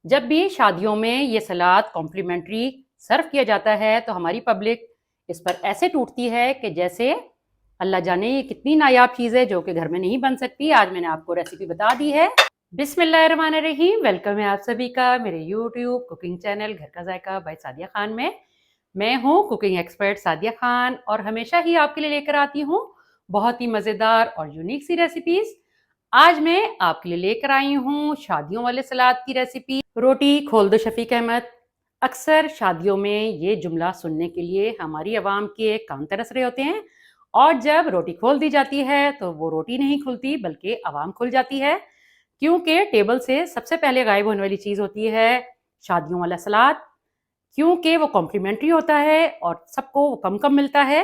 जब भी शादियों में ये सलाद कॉम्प्लीमेंट्री सर्व किया जाता है तो हमारी पब्लिक इस पर ऐसे टूटती है कि जैसे अल्लाह जाने ये कितनी नायाब चीज़ है जो कि घर में नहीं बन सकती। आज मैंने आपको रेसिपी बता दी है। बिस्मिल्लाहिर्रहमानिर्रहीम। वेलकम है आप सभी का मेरे यूट्यूब कुकिंग चैनल घर का जायका बाय सादिया खान में। मैं हूँ कुकिंग एक्सपर्ट सादिया खान और हमेशा ही आपके लिए लेकर आती हूँ बहुत ही मज़ेदार और यूनिक सी रेसिपीज़। आज मैं आपके लिए लेकर आई हूँ शादियों वाले सलाद की रेसिपी। रोटी खोल दो शफीक अहमद। अक्सर शादियों में ये जुमला सुनने के लिए हमारी आवाम के कान तरस रहे होते हैं और जब रोटी खोल दी जाती है तो वो रोटी नहीं खुलती बल्कि आवाम खुल जाती है, क्योंकि टेबल से सबसे पहले गायब होने वाली चीज़ होती है शादियों वाला सलाद। क्योंकि वो कॉम्प्लीमेंट्री होता है और सबको वो कम कम मिलता है,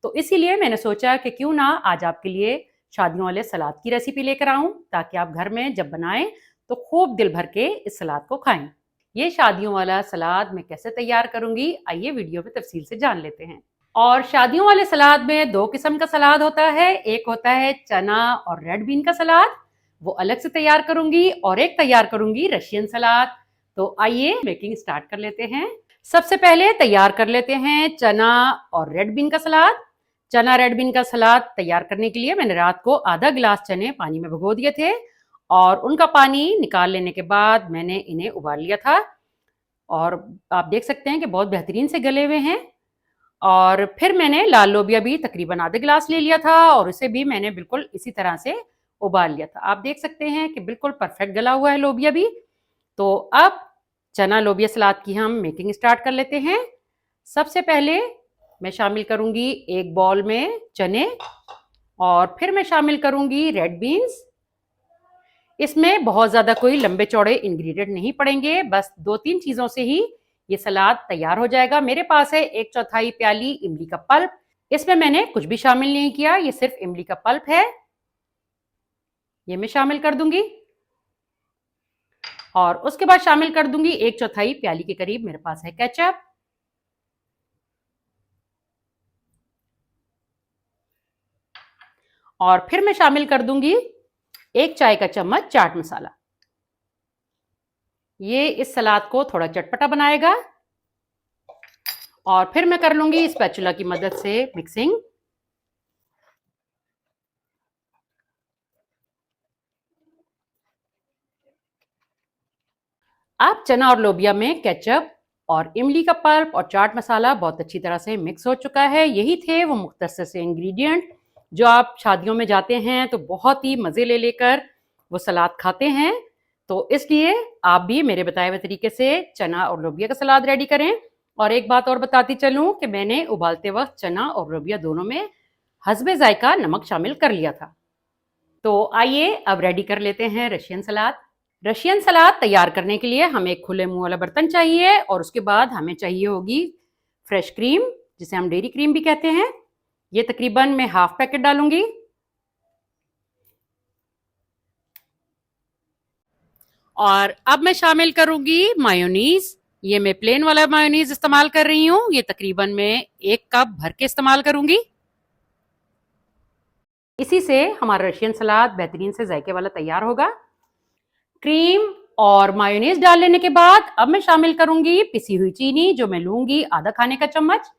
तो इसीलिए मैंने सोचा कि क्यों ना आज आपके लिए शादियों वाले सलाद की रेसिपी लेकर आऊं ताकि आप घर में जब बनाएं तो खूब दिल भर के इस सलाद को खाएं। ये शादियों वाला सलाद मैं कैसे तैयार करूंगी, आइए वीडियो में तफसील से जान लेते हैं। और शादियों वाले सलाद में दो किस्म का सलाद होता है, एक होता है चना और रेड बीन का सलाद, वो अलग से तैयार करूंगी, और एक तैयार करूंगी रशियन सलाद। तो आइए मेकिंग स्टार्ट कर लेते हैं। सबसे पहले तैयार कर लेते हैं चना और रेड बीन का सलाद। चना रेड बीन का सलाद तैयार करने के लिए मैंने रात को आधा गिलास चने पानी में भिगो दिए थे और उनका पानी निकाल लेने के बाद मैंने इन्हें उबाल लिया था और आप देख सकते हैं कि बहुत बेहतरीन से गले हुए हैं। और फिर मैंने लाल लोबिया भी तकरीबन आधा गिलास ले लिया था और उसे भी मैंने बिल्कुल इसी तरह से उबाल लिया था। आप देख सकते हैं कि बिल्कुल परफेक्ट गला हुआ है लोबिया भी। तो अब चना लोबिया सलाद की हम मेकिंग स्टार्ट कर लेते हैं। सबसे पहले मैं शामिल करूंगी एक बॉल में चने और फिर मैं शामिल करूंगी रेड बीन्स। इसमें बहुत ज़्यादा कोई लंबे चौड़े इंग्रेडिएंट नहीं पड़ेंगे, बस 2-3 चीज़ों से ही ये सलाद तैयार हो जाएगा। मेरे पास है 1/4 प्याली इमली का पल्प। इसमें मैंने कुछ भी शामिल नहीं किया, ये सिर्फ इमली का पल्प है, ये मैं शामिल कर दूंगी। और उसके बाद शामिल कर दूंगी 1/4 प्याली के करीब मेरे पास है केचप। और फिर मैं शामिल कर दूंगी 1 चाय का चम्मच चाट मसाला। ये इस सलाद को थोड़ा चटपटा बनाएगा। और फिर मैं कर लूंगी स्पैचुला की मदद से मिक्सिंग। अब चना और लोबिया में केचप और इमली का पल्प और चाट मसाला बहुत अच्छी तरह से मिक्स हो चुका है। यही थे वो मुख्तसर से इंग्रेडिएंट जो आप शादियों में जाते हैं तो बहुत ही मज़े ले लेकर वो सलाद खाते हैं। तो इसलिए आप भी मेरे बताए हुए तरीके से चना और लोबिया का सलाद रेडी करें। और एक बात और बताती चलूं कि मैंने उबालते वक्त चना और लोबिया दोनों में हस्बे जायका नमक शामिल कर लिया था। तो आइए अब रेडी कर लेते हैं रशियन सलाद। रशियन सलाद तैयार करने के लिए हमें एक खुले मुंह वाला बर्तन चाहिए और उसके बाद हमें चाहिए होगी फ्रेश क्रीम, जिसे हम डेयरी क्रीम भी कहते हैं। ये तकरीबन मैं हाफ पैकेट डालूंगी। और अब मैं शामिल करूंगी मायोनीज। ये मैं प्लेन वाला मायोनीज इस्तेमाल कर रही हूँ, ये तकरीबन मैं 1 कप भर के इस्तेमाल करूंगी। इसी से हमारा रशियन सलाद बेहतरीन से जायके वाला तैयार होगा। क्रीम और मायोनीज डाल लेने के बाद अब मैं शामिल करूंगी पिसी हुई चीनी, जो मैं लूंगी आधा खाने का चम्मच।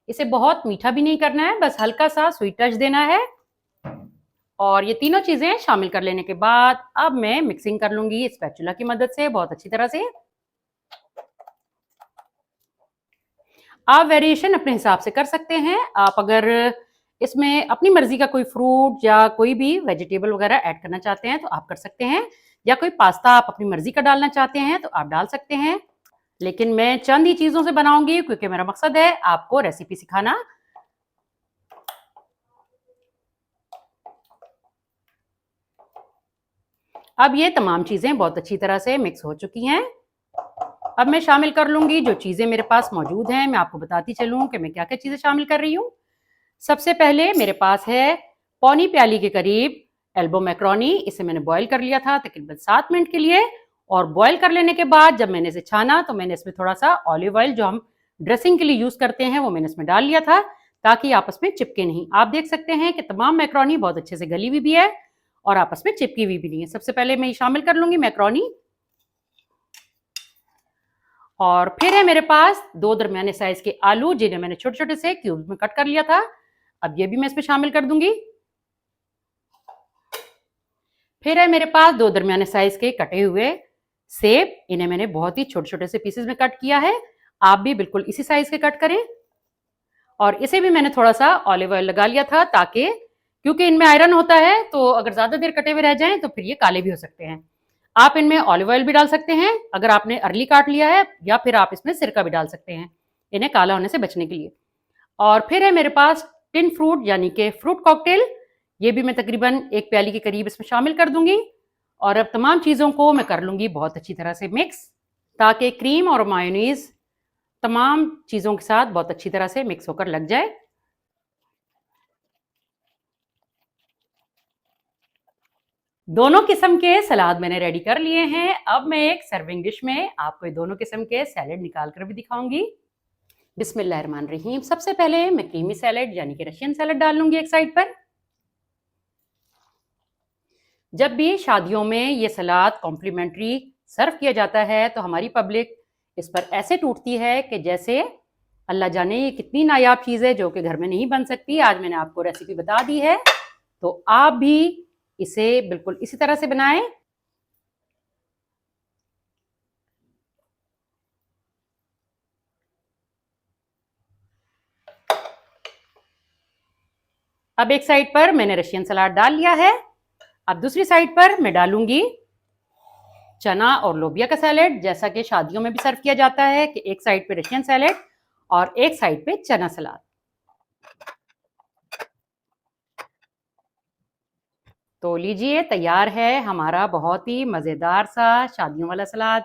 इसे बहुत मीठा भी नहीं करना है, बस हल्का सा स्वीट टच देना है। और ये तीनों चीजें शामिल कर लेने के बाद अब मैं मिक्सिंग कर लूंगी स्पैचुला की मदद से बहुत अच्छी तरह से। आप वेरिएशन अपने हिसाब से कर सकते हैं। आप अगर इसमें अपनी मर्जी का कोई फ्रूट या कोई भी वेजिटेबल वगैरह ऐड करना चाहते हैं तो आप कर सकते हैं, या कोई पास्ता आप अपनी मर्जी का डालना चाहते हैं तो आप डाल सकते हैं। लेकिन मैं चंद ही चीजों से बनाऊंगी क्योंकि मेरा मकसद है आपको रेसिपी सिखाना। अब ये तमाम चीजें बहुत अच्छी तरह से मिक्स हो चुकी हैं। अब मैं शामिल कर लूंगी जो चीजें मेरे पास मौजूद हैं। मैं आपको बताती चलूं कि मैं क्या क्या चीजें शामिल कर रही हूँ। सबसे पहले मेरे पास है पौनी प्याली के करीब एल्बो मैक्रोनी। इसे मैंने बॉईल कर लिया था तकरीबन 7 मिनट के लिए। और बॉईल कर लेने के बाद जब मैंने इसे छाना तो मैंने इसमें थोड़ा सा ऑलिव ऑयल जो हम ड्रेसिंग के लिए यूज करते हैं वो मैंने इसमें डाल लिया था ताकि आपस में चिपके नहीं। आप देख सकते हैं कि तमाम मैक्रोनी बहुत अच्छे से गली हुई भी है और आपस में चिपकी हुई भी नहीं है। सबसे पहले मैं शामिल कर लूंगी मैक्रोनी। और फिर है मेरे पास 2 दरमियाने साइज के आलू, जिन्हें मैंने छोटे छोटे से क्यूब्स में कट कर लिया था। अब ये भी मैं इसमें शामिल कर दूंगी। फिर है मेरे पास 2 दरमियाने साइज के कटे हुए सेब, इन्हें मैंने बहुत ही छोटे छोटे से पीसेस में कट किया है। आप भी बिल्कुल इसी साइज के कट करें। और इसे भी मैंने थोड़ा सा ऑलिव ऑयल लगा लिया था, ताकि क्योंकि इनमें आयरन होता है तो अगर ज्यादा देर कटे हुए रह जाएं तो फिर ये काले भी हो सकते हैं। आप इनमें ऑलिव ऑयल भी डाल सकते हैं अगर आपने अर्ली काट लिया है, या फिर आप इसमें सिरका भी डाल सकते हैं इन्हें काला होने से बचने के लिए। और फिर है मेरे पास टिन फ्रूट यानी कि फ्रूट कॉकटेल, ये भी मैं तकरीबन 1 प्याली के करीब इसमें शामिल कर दूंगी। और अब तमाम चीज़ों को मैं कर लूंगी बहुत अच्छी तरह से मिक्स, ताकि क्रीम और मायोनीज तमाम चीज़ों के साथ बहुत अच्छी तरह से मिक्स होकर लग जाए। दोनों किस्म के सलाद मैंने रेडी कर लिए हैं। अब मैं एक सर्विंग डिश में आपको ये दोनों किस्म के सैलेड निकाल कर भी दिखाऊंगी। बिस्मिल्लाहिर्रहमानिर्रहीम। सबसे पहले मैं क्रीमी सैलेड यानी कि रशियन सैलेड डाल लूंगी एक साइड पर। जब भी शादियों में ये सलाद कॉम्प्लीमेंट्री सर्व किया जाता है तो हमारी पब्लिक इस पर ऐसे टूटती है कि जैसे अल्लाह जाने ये कितनी नायाब चीज़ है जो कि घर में नहीं बन सकती। आज मैंने आपको रेसिपी बता दी है, तो आप भी इसे बिल्कुल इसी तरह से बनाएं। अब एक साइड पर मैंने रशियन सलाद डाल लिया है। अब दूसरी साइड पर मैं डालूंगी चना और लोबिया का सैलेड, जैसा कि शादियों में भी सर्व किया जाता है कि एक साइड पे रशियन सैलेड और एक साइड पे चना सलाद। तो लीजिए, तैयार है हमारा बहुत ही मज़ेदार सा शादियों वाला सलाद।